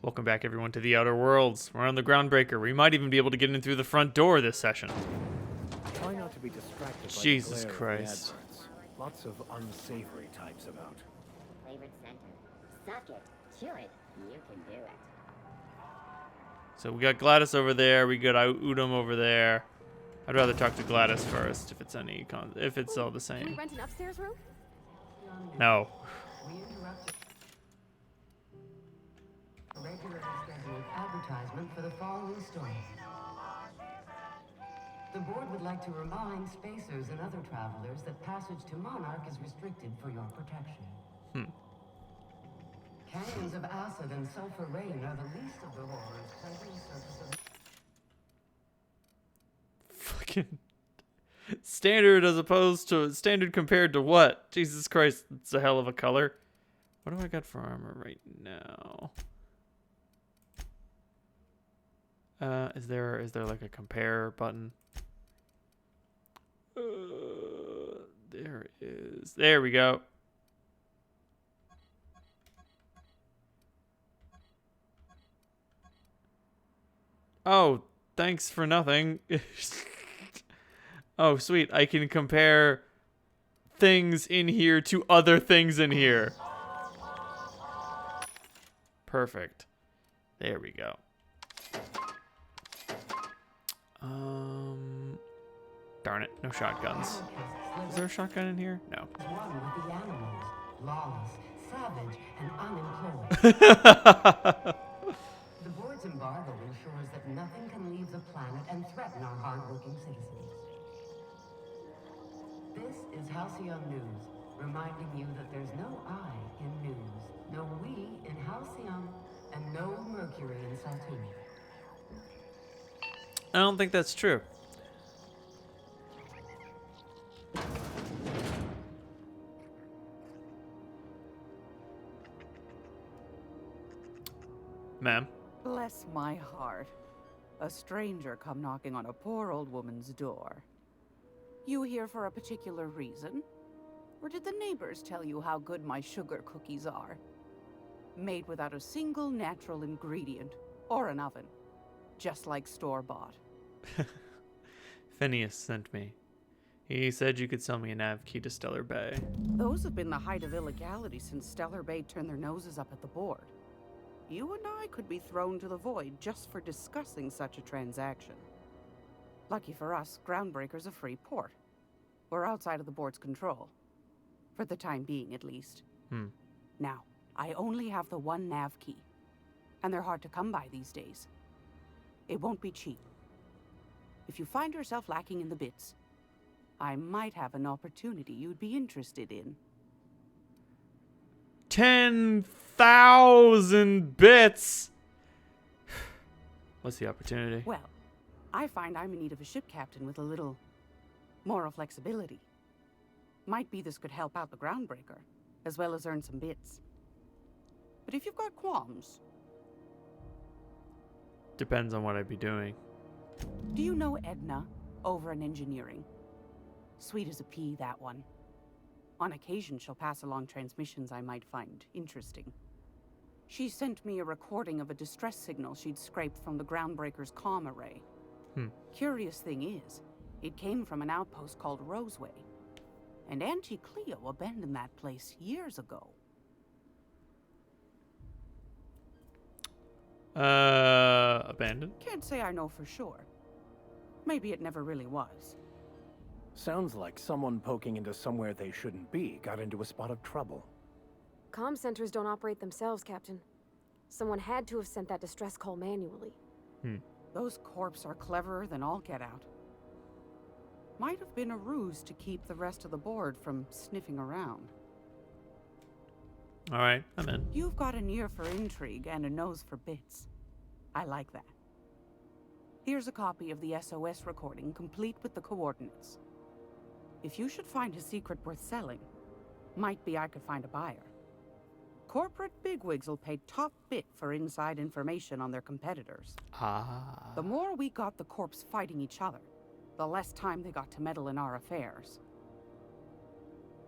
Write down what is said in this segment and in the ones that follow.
Welcome back, everyone, to the Outer Worlds. We're on the Groundbreaker. We might even be able to get in through the front door this session. Try not to be distracted Jesus by the glare Christ. of the adverts. Lots of unsavory types about. Flavored center. Suck it. Chew it. You can do it. So we got Gladys over there. We got Udom over there. I'd rather talk to Gladys first if it's if it's all the Can we same. rent an upstairs room? No. Regularly scheduled advertisement for the following story. The board would like to remind spacers and other travelers that passage to Monarch is restricted for your protection. Canyons of acid and sulfur rain are the least of the horrors plaguing the surface of... Fucking standard as opposed to standard compared to what? Jesus Christ, it's a hell of a color. What do I got for armor right now? Is there like a compare button? There is. There we go. Oh, thanks for nothing. Oh, sweet. I can compare things in here to other things in here. Perfect. There we go. Darn it. No shotguns. Is there a shotgun in here? No. One with the animals, lawless, savage, and unemployed. The board's embargo ensures that nothing can leave the planet and threaten our hardworking citizens. This is Halcyon News, reminding you that there's no I in news, no we in Halcyon, and no Mercury in Saturn. I don't think that's true. Ma'am. Bless my heart. A stranger come knocking on a poor old woman's door. You here for a particular reason? Or did the neighbors tell you how good my sugar cookies are? Made without a single natural ingredient or an oven. Just like store-bought. Phineas sent me. He said you could sell me a nav key to Stellar Bay. Those have been the height of illegality since Stellar Bay turned their noses up at the board. You and I could be thrown to the void just for discussing such a transaction. Lucky for us, Groundbreaker's a free port. We're outside of the board's control. For the time being, at least. Now, I only have the one nav key. And they're hard to come by these days. It won't be cheap. If you find yourself lacking in the bits, I might have an opportunity you'd be interested in. 10,000 bits! What's the opportunity? Well, I find I'm in need of a ship captain with a little moral flexibility. Might be this could help out the Groundbreaker, as well as earn some bits. But if you've got qualms... Depends on what I'd be doing. Do you know Edna, over in engineering? Sweet as a pea, that one. On occasion, she'll pass along transmissions I might find interesting. She sent me a recording of a distress signal she'd scraped from the Groundbreaker's comm array. Curious thing is, it came from an outpost called Roseway. And Auntie Cleo abandoned that place years ago. Abandoned? Can't say I know for sure. Maybe it never really was. Sounds like someone poking into somewhere they shouldn't be got into a spot of trouble. Comm centers don't operate themselves, Captain. Someone had to have sent that distress call manually. Those corps are cleverer than all get out. Might have been a ruse to keep the rest of the board from sniffing around. Alright, I'm in. You've got an ear for intrigue and a nose for bits. I like that. Here's a copy of the SOS recording, complete with the coordinates. If you should find a secret worth selling, might be I could find a buyer. Corporate bigwigs will pay top bit for inside information on their competitors. The more we got the corps fighting each other, the less time they got to meddle in our affairs.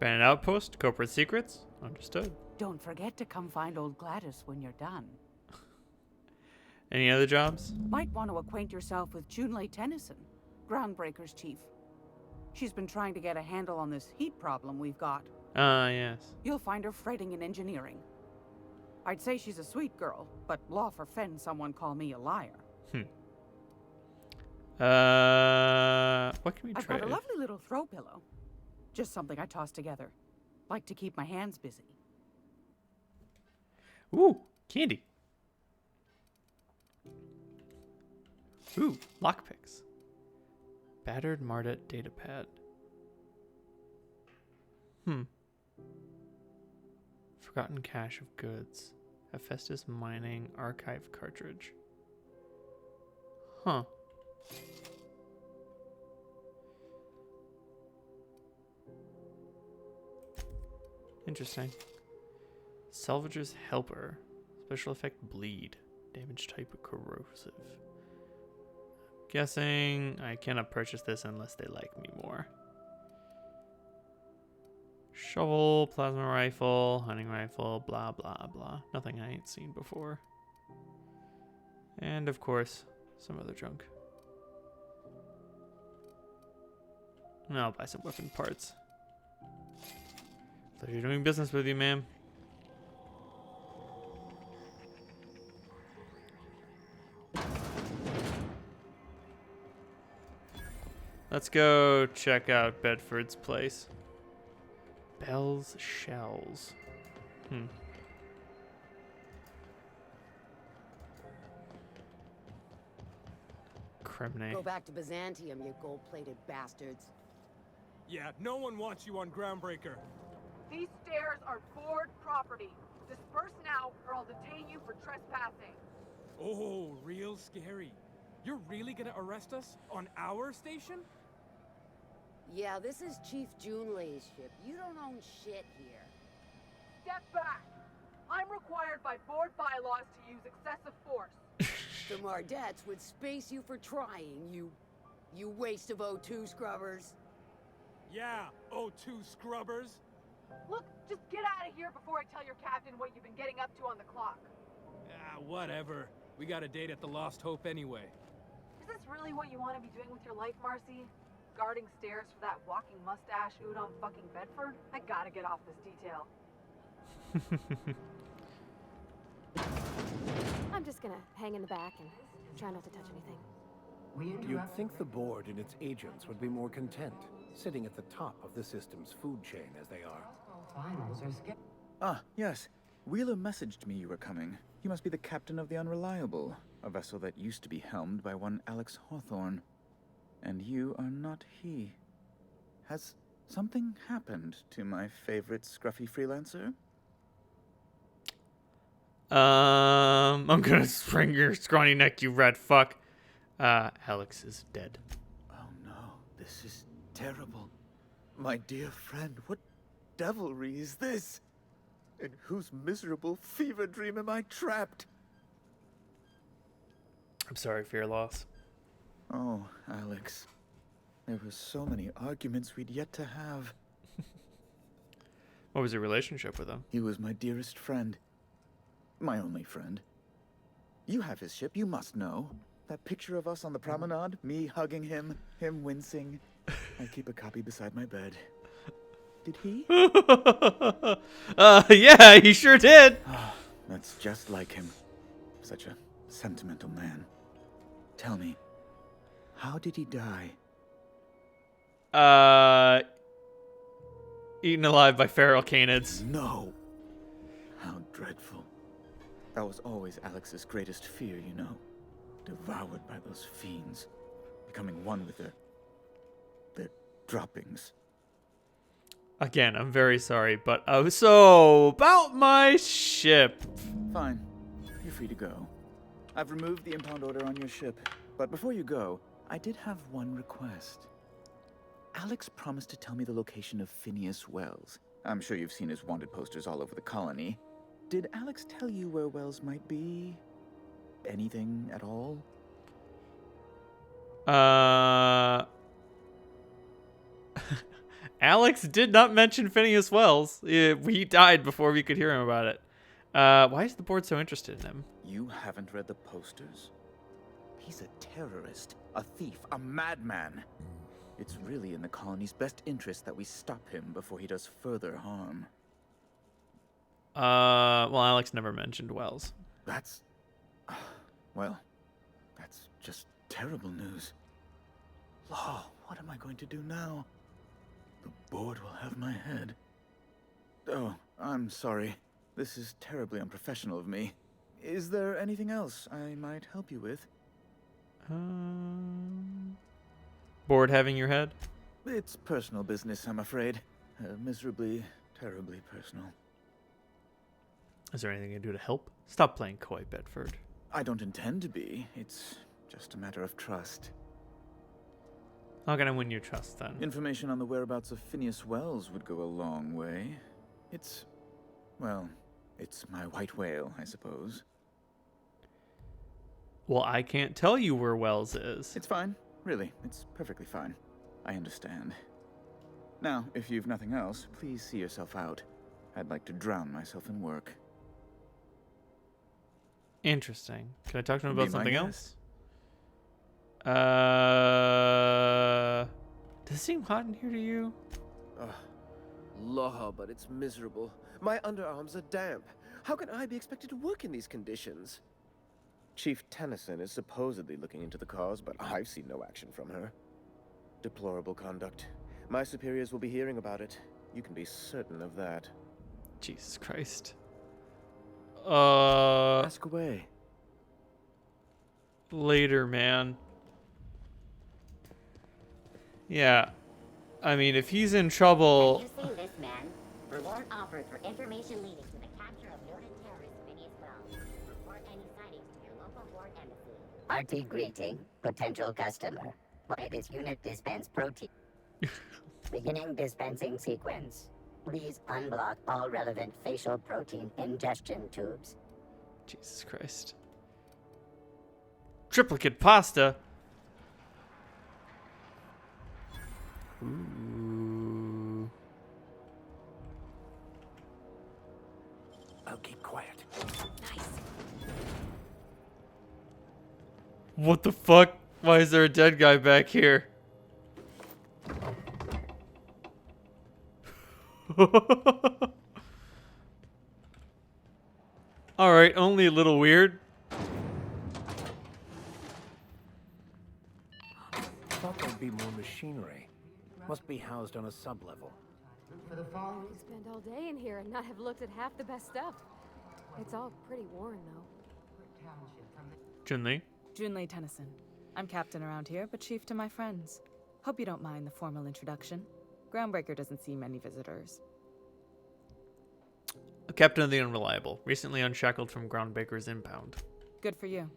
Bandit outpost, corporate secrets? Understood. Don't forget to come find old Gladys when you're done. Any other jobs? Might want to acquaint yourself with Junlei Tennyson, Groundbreaker's chief. She's been trying to get a handle on this heat problem we've got. Yes. You'll find her fretting in engineering. I'd say she's a sweet girl, but law forfend someone call me a liar. What can we I've trade? got a lovely little throw pillow. Just something I toss together. Like to keep my hands busy. Ooh, candy. Ooh, lockpicks. Battered Mardet datapad. Forgotten cache of goods. Hephaestus mining archive cartridge. Huh. Interesting. Salvager's helper. Special effect bleed. Damage type corrosive. Guessing I cannot purchase this unless they like me more. Shovel, plasma rifle, hunting rifle, blah blah blah. Nothing I ain't seen before. And of course, some other junk. And I'll buy some weapon parts. Pleasure doing business with you, ma'am. Let's go check out Bedford's place. Bell's Shells. Criminy. Go back to Byzantium, you gold-plated bastards. Yeah, no one wants you on Groundbreaker. These stairs are board property. Disperse now, or I'll detain you for trespassing. Oh, real scary. You're really gonna arrest us on our station? Yeah, this is Chief Junlei's ship. You don't own shit here. Step back. I'm required by board bylaws to use excessive force. The Mardets would space you for trying, you waste of O2 scrubbers. Yeah, O2 scrubbers. Look, just get out of here before I tell your captain what you've been getting up to on the clock. Ah, whatever. We got a date at the Lost Hope anyway. Is this really what you want to be doing with your life, Marcy? Guarding stairs for that walking mustache Udon fucking Bedford? I gotta get off this detail. I'm just gonna hang in the back and try not to touch anything. You'd think the board and its agents would be more content, sitting at the top of the system's food chain as they are. Finals are scheduled. Ah, yes. Wheeler messaged me you were coming. You must be the captain of the Unreliable, a vessel that used to be helmed by one Alex Hawthorne. And you are not he. Has something happened to my favorite scruffy freelancer? I'm gonna spring your scrawny neck, you rat fuck. Alex is dead. Oh no, this is terrible. My dear friend, what devilry is this? In whose miserable fever dream am I trapped? I'm sorry for your loss. Oh, Alex. There were so many arguments we'd yet to have. What was your relationship with him? He was my dearest friend. My only friend. You have his ship, you must know. That picture of us on the promenade, me hugging him, him wincing. I keep a copy beside my bed. Did he? Yeah, he sure did. That's just like him. Such a sentimental man. Tell me, how did he die? Eaten alive by feral canids. No. How dreadful. That was always Alex's greatest fear, you know. Devoured by those fiends. Becoming one with their droppings. Again, I'm very sorry, but so about my ship. Fine. You're free to go. I've removed the impound order on your ship. But before you go, I did have one request. Alex promised to tell me the location of Phineas Wells. I'm sure you've seen his wanted posters all over the colony. Did Alex tell you where Wells might be? Anything at all? Alex did not mention Phineas Wells. He died before we could hear him about it. Why is the board so interested in him? You haven't read the posters? He's a terrorist, a thief, a madman. It's really in the colony's best interest that we stop him before he does further harm. Well, Alex never mentioned Wells. That's... well, that's just terrible news. Law, what am I going to do now? The board will have my head. Oh, I'm sorry. This is terribly unprofessional of me. Is there anything else I might help you with? Bored having your head? It's personal business, I'm afraid. Miserably, terribly personal. Is there anything I can do to help? Stop playing coy, Bedford. I don't intend to be. It's just a matter of trust. How can I win your trust, then? Information on the whereabouts of Phineas Wells would go a long way. It's... well, it's my white whale, I suppose. Well, I can't tell you where Wells is. It's fine. Really, it's perfectly fine. I understand. Now, if you've nothing else, please see yourself out. I'd like to drown myself in work. Interesting. Can I talk to him Be about my something guest. else? Does it seem hot in here to you? Law, but it's miserable. My underarms are damp. How can I be expected to work in these conditions? Chief Tennyson is supposedly looking into the cause, but I've seen no action from her. Deplorable conduct. My superiors will be hearing about it. You can be certain of that. Jesus Christ. Ask away. Later, man. Yeah. I mean, if he's in trouble... Have you seen this man? Reward offered for information leading to the capture of noted terrorist Phineas Wells. Report any sightings to your local board embassy. RT greeting, potential customer. Why this unit dispense protein? Beginning dispensing sequence. Please unblock all relevant facial protein ingestion tubes. Jesus Christ. Triplicate pasta? Ooh. I'll keep quiet. Nice. What the fuck? Why is there a dead guy back here? Alright, only a little weird. Thought there'd be more machinery. Must be housed on a sub-level. For the fall, We spend all day in here and not have looked at half the best stuff. It's all pretty worn, though. Junli. Junli Tennyson. I'm captain around here, but chief to my friends. Hope you don't mind the formal introduction. Groundbreaker doesn't see many visitors. Captain of the Unreliable. Recently unshackled from Groundbreaker's impound. Good for you.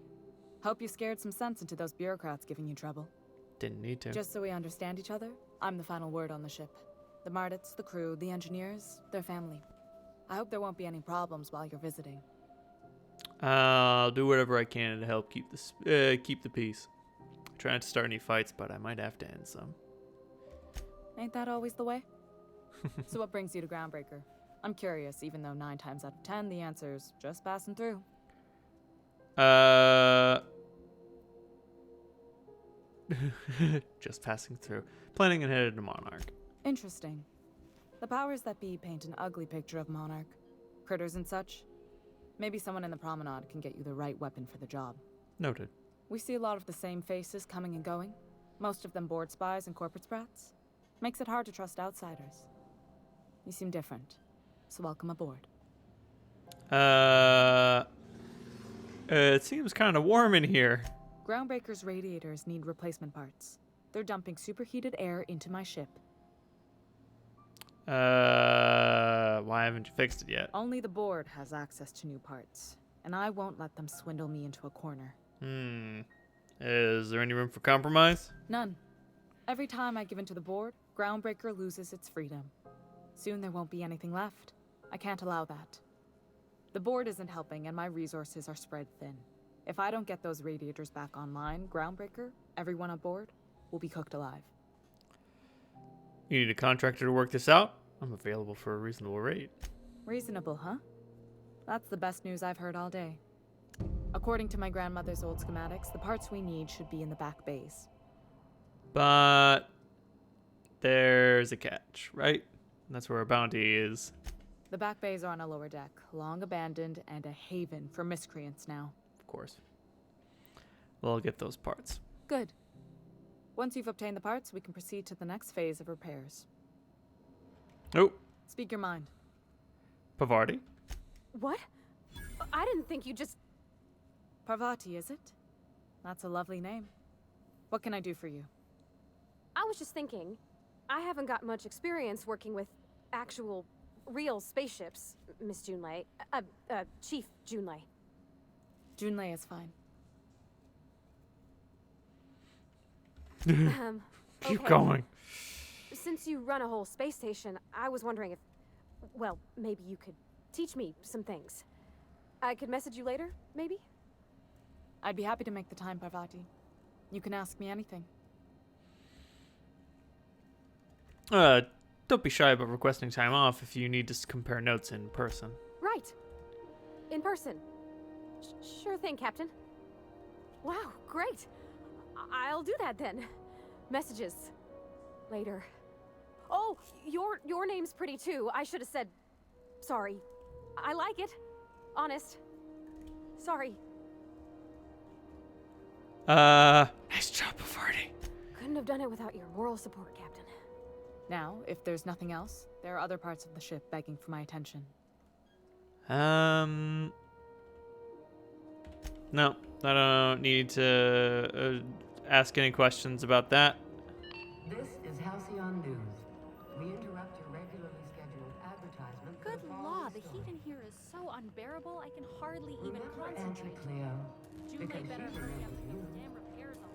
Hope you scared some sense into those bureaucrats giving you trouble. Didn't need to. Just so we understand each other, I'm the final word on the ship. The Mardits, the crew, the engineers, their family. I hope there won't be any problems while you're visiting. I'll do whatever I can to help keep the peace. Try not to start any fights, but I might have to end some. Ain't that always the way? So what brings you to Groundbreaker? I'm curious, even though 9 times out of 10 the answer's just passing through. Just passing through. Planning and headed to Monarch. Interesting. The powers that be paint an ugly picture of Monarch. Critters and such. Maybe someone in the promenade can get you the right weapon for the job. Noted. We see a lot of the same faces coming and going. Most of them board spies and corporate sprats. Makes it hard to trust outsiders. You seem different. So welcome aboard. It seems kind of warm in here. Groundbreaker's radiators need replacement parts. They're dumping superheated air into my ship. Why haven't you fixed it yet? Only the board has access to new parts, and I won't let them swindle me into a corner. Is there any room for compromise? None. Every time I give in to the board, Groundbreaker loses its freedom. Soon there won't be anything left. I can't allow that. The board isn't helping, and my resources are spread thin. If I don't get those radiators back online, Groundbreaker, everyone aboard, will be cooked alive. You need a contractor to work this out? I'm available for a reasonable rate. Reasonable, huh? That's the best news I've heard all day. According to my grandmother's old schematics, the parts we need should be in the back bays. But there's a catch, right? That's where our bounty is. The back bays are on a lower deck, long abandoned and a haven for miscreants now. Of course. We'll get those parts. Good. Once you've obtained the parts, we can proceed to the next phase of repairs. Oh. Speak your mind. Pavarti? What? I didn't think you just... Parvati, is it? That's a lovely name. What can I do for you? I was just thinking, I haven't got much experience working with actual, real spaceships, Miss Junlei. Chief Junlei. Junlei is fine. Keep Okay. going. Since you run a whole space station, I was wondering if, well, maybe you could teach me some things. I could message you later, maybe? I'd be happy to make the time, Parvati. You can ask me anything. Don't be shy about requesting time off if you need to compare notes in person. Right. In person. Sure thing, Captain. Wow, great. I'll do that then. Messages. Later. Oh, your name's pretty too. I should have said sorry. I like it. Honest. Sorry. Nice job, Pavarti. Couldn't have done it without your moral support, Captain. Now, if there's nothing else, there are other parts of the ship begging for my attention. No, I don't need to ask any questions about that. This is Halcyon News. We interrupt your regularly scheduled advertisement. for Good the law, following the heat story. in here is so unbearable, I can hardly even Remember Auntie concentrate. Cleo? Julie Because better she hurry up remembers and get you. the damn repairs on.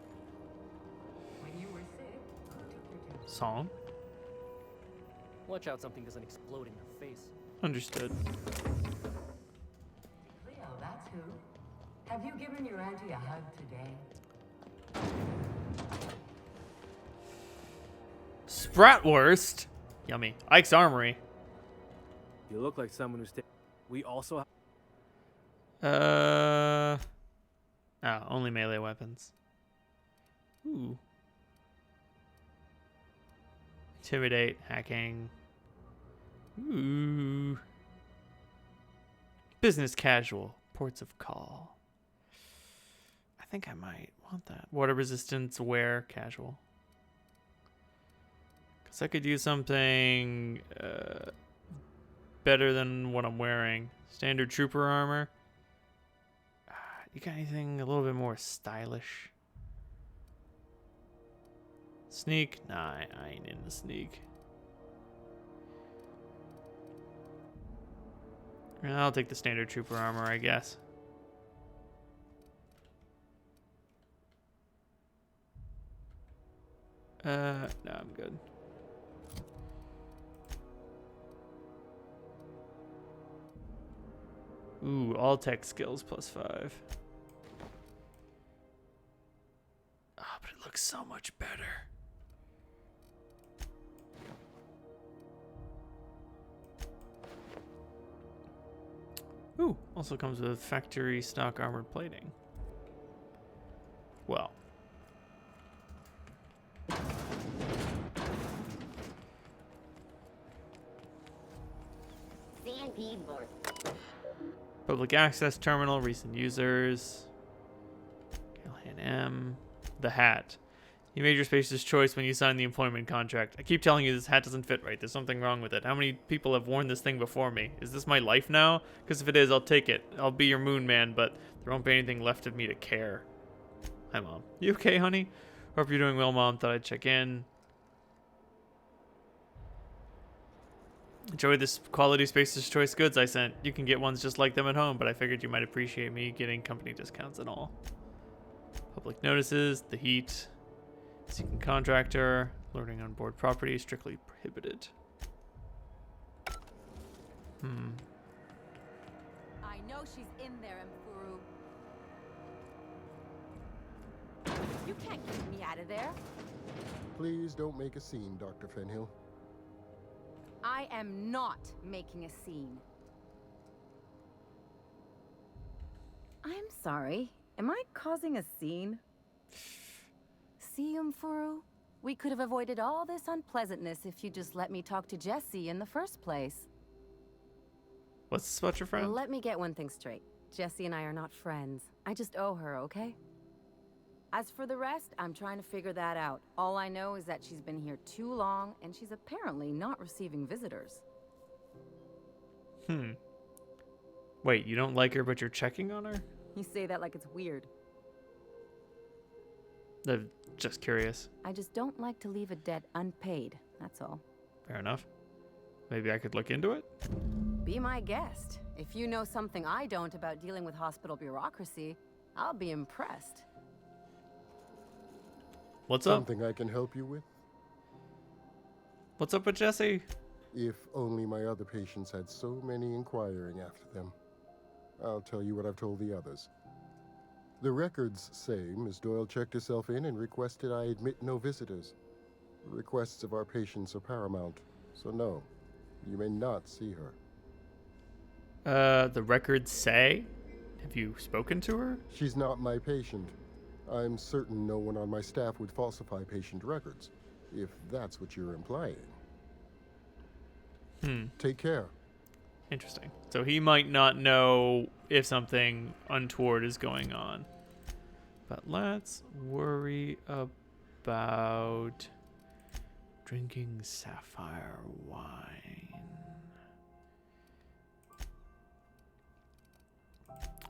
When you were sick, who took you to? Song? Watch out something doesn't explode in your face. Understood. Cleo, that's who. Have you given your auntie a hug today? Spratwurst? Yummy. Ike's Armory. You look like someone who's. We also. Only melee weapons. Ooh. Intimidate, hacking. Ooh. Business casual, ports of call. I think I might want that. Water resistance, wear, casual. Because I could use something better than what I'm wearing. Standard trooper armor. You got anything a little bit more stylish? Sneak? Nah, I ain't in the sneak. I'll take the standard trooper armor, I guess. No, I'm good. Ooh, all tech skills +5. Ah, but it looks so much better. Ooh, also comes with factory stock armored plating. Well. CNP board. Public access terminal, recent users. Callahan M. The hat. You made your space's choice when you signed the employment contract. I keep telling you this hat doesn't fit right. There's something wrong with it. How many people have worn this thing before me? Is this my life now? Because if it is, I'll take it. I'll be your moon man, but there won't be anything left of me to care. Hi, Mom. You okay, honey? Hope you're doing well, Mom. Thought I'd check in. Enjoy this quality Spacer's Choice goods I sent. You can get ones just like them at home, but I figured you might appreciate me getting company discounts and all. Public notices, the heat. Seeking contractor, loading on board property, strictly prohibited. I know she's in there, Mfuru. You can't get me out of there. Please don't make a scene, Dr. Fenhill. I am not making a scene. Sorry, am I causing a scene? See, Umfuru? We could have avoided all this unpleasantness if you just let me talk to Jesse in the first place. What's this about your friend? Let me get one thing straight. Jesse and I are not friends. I just owe her, okay? As for the rest, I'm trying to figure that out. All I know is that she's been here too long, and she's apparently not receiving visitors. Wait, you don't like her, but you're checking on her? You say that like it's weird. I'm just curious. I just don't like to leave a debt unpaid, that's all. Fair enough. Maybe I could look into it? Be my guest. If you know something I don't about dealing with hospital bureaucracy, I'll be impressed. What's up? Something I can help you with? What's up with Jesse? If only my other patients had so many inquiring after them. I'll tell you what I've told the others. The records say Miss Doyle checked herself in and requested I admit no visitors. The requests of our patients are paramount, so no, you may not see her. The records say? Have you spoken to her? She's not my patient. I'm certain no one on my staff would falsify patient records, if that's what you're implying. Take care. Interesting. So he might not know if something untoward is going on. But let's worry about drinking sapphire wine.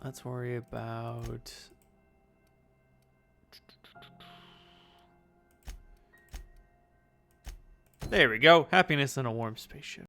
Let's worry about... There we go. Happiness in a warm spaceship.